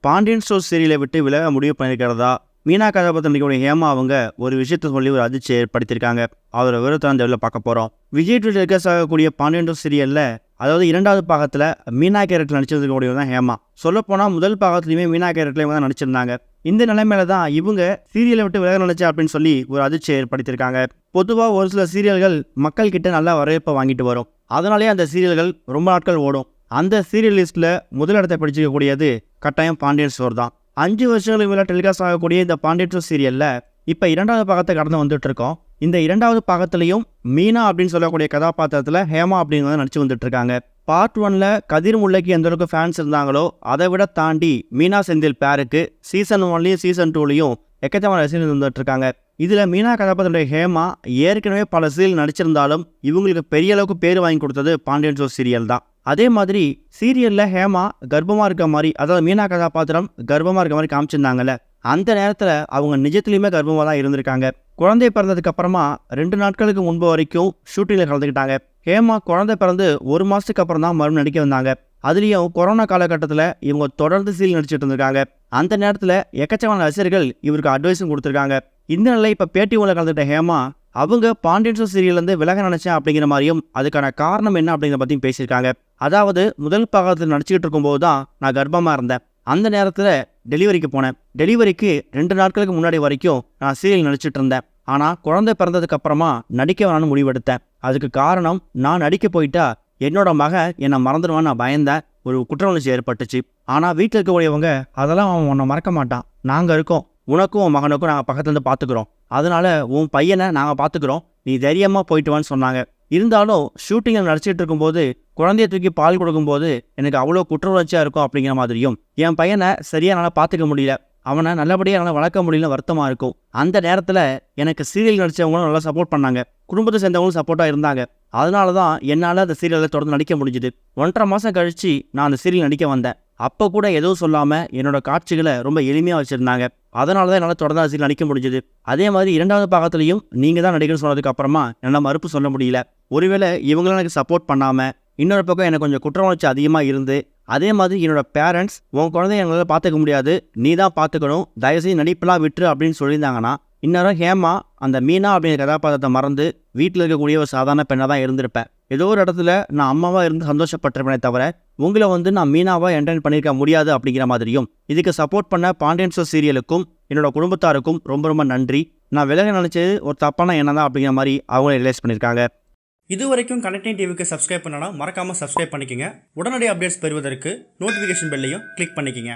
Pandian stores சீரியலை விட்டு விலக முடிவு பண்ணியிருக்கிறதா மீனா கதாபாத்திரம் நடிக்கக்கூடிய ஹேமா அவங்க ஒரு விஷயத்த சொல்லி ஒரு அதிர்ச்சி ஏற்படுத்தியிருக்காங்க. அவரோட விவரத்தை அந்த வெளில பார்க்க போகிறோம். விஜய் டிவி டெலிகாஸ்ட் ஆகக்கூடிய பாண்டியன் ஸ்டோர்ஸ் சீரியலில், அதாவது 2வது பாகத்தில் மீனா கேரக்டர் நடிச்சிருக்கக்கூடியவர் தான் ஹேமா. சொல்லப்போனால் முதல் பாகத்துலையுமே மீனா கேரக்டர்லேயும் தான் நடிச்சிருந்தாங்க. இந்த நிலைமையில தான் இவங்க சீரியலை விட்டு விலக நினைச்சா அப்படின்னு சொல்லி ஒரு அதிர்ச்சியை ஏற்படுத்தியிருக்காங்க. பொதுவாக ஒரு சில சீரியல்கள் மக்கள் கிட்ட நல்ல வரவேற்பை வாங்கிட்டு வரும். அதனாலேயே அந்த சீரியல்கள் ரொம்ப நாட்கள் ஓடும். அந்த சீரியல் லிஸ்ட்டில் முதலிடத்தை பிடிச்சிக்கக்கூடியது கட்டாயம் பாண்டியன் ஸ்டோர் தான். 5 வருஷங்களுக்கு மேலே டெலிகாஸ்ட் ஆகக்கூடிய இந்த பாண்டியன் ஸ்டோர் சீரியலில் இப்போ 2வது பாகத்தை கடந்து வந்துட்டு இருக்கோம். இந்த 2வது பாகத்திலையும் மீனா அப்படின்னு சொல்லக்கூடிய கதாபாத்திரத்தில் ஹேமா அப்படிங்கிறத நடிச்சு வந்துட்டு இருக்காங்க. பார்ட் 1ல் கதிர் முல்லைக்கு எந்த அளவுக்கு ஃபேன்ஸ் இருந்தாங்களோ அதை விட தாண்டி மீனா செந்தில் பேருக்கு சீசன் 1லையும் சீசன் 2லையும் எக்கச்சக்கமான ரசிகர்கள் வந்துட்டு இருக்காங்க. இதில் மீனா கதாபாத்திரனுடைய ஹேமா ஏற்கனவே பல சீரியல் நடிச்சிருந்தாலும் இவங்களுக்கு பெரிய அளவுக்கு பேர் வாங்கி கொடுத்தது பாண்டியன் ஸ்டோர் சீரியல் தான். அதே மாதிரி சீரியலில் ஹேமா கர்ப்பமாக இருக்க மாதிரி, அதாவது மீனா கதாபாத்திரம் கர்ப்பமாக இருக்க மாதிரி காமிச்சிருந்தாங்கல்ல, அந்த நேரத்தில் அவங்க நிஜத்துலையுமே கர்ப்பமாக தான் இருந்திருக்காங்க. குழந்தை பிறந்ததுக்கு அப்புறமா 2 நாட்களுக்கு முன்பு வரைக்கும் ஷூட்டிங்கில் கலந்துக்கிட்டாங்க. ஹேமா குழந்தை பிறந்து 1 மாதத்துக்கு அப்புறம் தான் மறுபடியும் நடிக்க வந்தாங்க. அதுலேயும் கொரோனா காலகட்டத்தில் இவங்க தொடர்ந்து சீரியல் நடிச்சிட்டு இருந்திருக்காங்க. அந்த நேரத்தில் எக்கச்சக்கமான ரசிகர்கள் இவருக்கு அட்வைஸும் கொடுத்துருக்காங்க. இந்த நிலையில் இப்போ பேட்டி ஒன்றில் கலந்துக்கிட்ட ஹேமா அவங்க பாண்டியன் ஸ்டோர் சீரியல்லேருந்து விலக நினைச்சேன் அப்படிங்கிற மாதிரியும் அதுக்கான காரணம் என்ன அப்படிங்கிற பற்றியும் பேசியிருக்காங்க. அதாவது முதல் பாகத்தில் நடிச்சுக்கிட்டு இருக்கும்போது தான் நான் கர்ப்பமாக இருந்தேன். அந்த நேரத்தில் டெலிவரிக்கு போனேன். டெலிவரிக்கு 2 நாட்களுக்கு முன்னாடி வரைக்கும் நான் சீரியல் நடிச்சிட்டு இருந்தேன். ஆனால் குழந்தை பிறந்ததுக்கு அப்புறமா நடிக்க வேணான்னு முடிவெடுத்தேன். அதுக்கு காரணம், நான் நடிக்க போயிட்டா என்னோட மகன் என்னை மறந்துடுவான்னு நான் பயந்தேன். ஒரு குற்ற உணர்ச்சி ஏற்பட்டுச்சு. ஆனால் வீட்டில் இருக்கக்கூடியவங்க அதெல்லாம் அவன் உன்னை மறக்க மாட்டான், நாங்கள் இருக்கோம், உனக்கும் உன் மகனுக்கும் நாங்கள் பக்கத்துலேருந்து பார்த்துக்குறோம், அதனால உன் பையனை நாங்கள் பார்த்துக்குறோம், நீ தைரியமாக போயிட்டு வான்னு சொன்னாங்க. இருந்தாலும் ஷூட்டிங்கில் நடிச்சிட்டு இருக்கும்போது குழந்தைய தூக்கி பால் கொடுக்கும்போது எனக்கு அவ்வளோ குற்ற உணர்ச்சியாக இருக்கும் அப்படிங்கிற மாதிரியும், என் பையனை சரியாக என்னால் பார்த்துக்க முடியல, அவனை நல்லபடியாக என்னால் வளர்க்க முடியல வருத்தமாக இருக்கும். அந்த நேரத்தில் எனக்கு சீரியல் நடித்தவங்களும் நல்லா சப்போர்ட் பண்ணாங்க, குடும்பத்தை சேர்ந்தவங்களும் சப்போர்ட்டாக இருந்தாங்க. அதனால தான் என்னால் அந்த சீரியலில் தொடர்ந்து நடிக்க முடிஞ்சுது. 1.5 மாதம் கழித்து நான் அந்த சீரியல் நடிக்க வந்தேன். அப்போ கூட எதுவும் சொல்லாமல் என்னோட காட்சிகளை ரொம்ப எளிமையாக வச்சுருந்தாங்க. அதனால தான் என்னால் தொடர்ந்து சீரியல் நடிக்க முடிஞ்சுது. அதே மாதிரி 2வது பாகத்துலையும் நீங்கள் தான் நடிக்கணும்னு சொன்னதுக்கு அப்புறமா என்னால் மறுப்பு சொல்ல முடியல. ஒருவேளை இவங்களும் எனக்கு சப்போர்ட் பண்ணாமல் இன்னொரு பக்கம் எனக்கு கொஞ்சம் குற்ற உணர்ச்சி அதிகமாக இருந்து, அதே மாதிரி என்னோட பேரண்ட்ஸ் உன் குழந்தைய எங்களால் பார்த்துக்க முடியாது, நீ தான் பார்த்துக்கணும், தயவுசெய்து நடிப்பெல்லாம் விட்டுரு அப்படின்னு சொல்லியிருந்தாங்கன்னா இன்னொரு ஹேமா அந்த மீனா அப்படிங்கிற கதாபாத்திரத்தை மறந்து வீட்டில் இருக்கக்கூடிய ஒரு சாதாரண பெண்ணாக தான் இருந்திருப்பேன். ஏதோ ஒரு இடத்துல நான் அம்மாவாக இருந்து சந்தோஷப்பட்டிருப்பேனே தவிர உங்களை நான் மீனாவாக என்டர்டைன் பண்ணியிருக்க முடியாது அப்படிங்கிற மாதிரியும், இதுக்கு சப்போர்ட் பண்ண பாண்டியன் ஸ்டோர் சீரியலுக்கும் என்னோட குடும்பத்தாருக்கும் ரொம்ப ரொம்ப நன்றி, நான் விலக நினச்சது ஒரு தப்பான எண்ணம் தான் அப்படிங்கிற மாதிரி அவங்கள ரிலைஸ் பண்ணியிருக்காங்க. இது வரைக்கும் கனெக்டிங் டிவிக்கு சப்ஸ்கிரைப் பண்ணனா மறக்காமல் சப்ஸ்கிரைப் பண்ணிக்கங்க. உடனடி அப்டேட்ஸ் பெறுவதற்கு நோட்டிஃபிகேஷன் பெல்லையும் கிளிக் பண்ணிக்கங்க.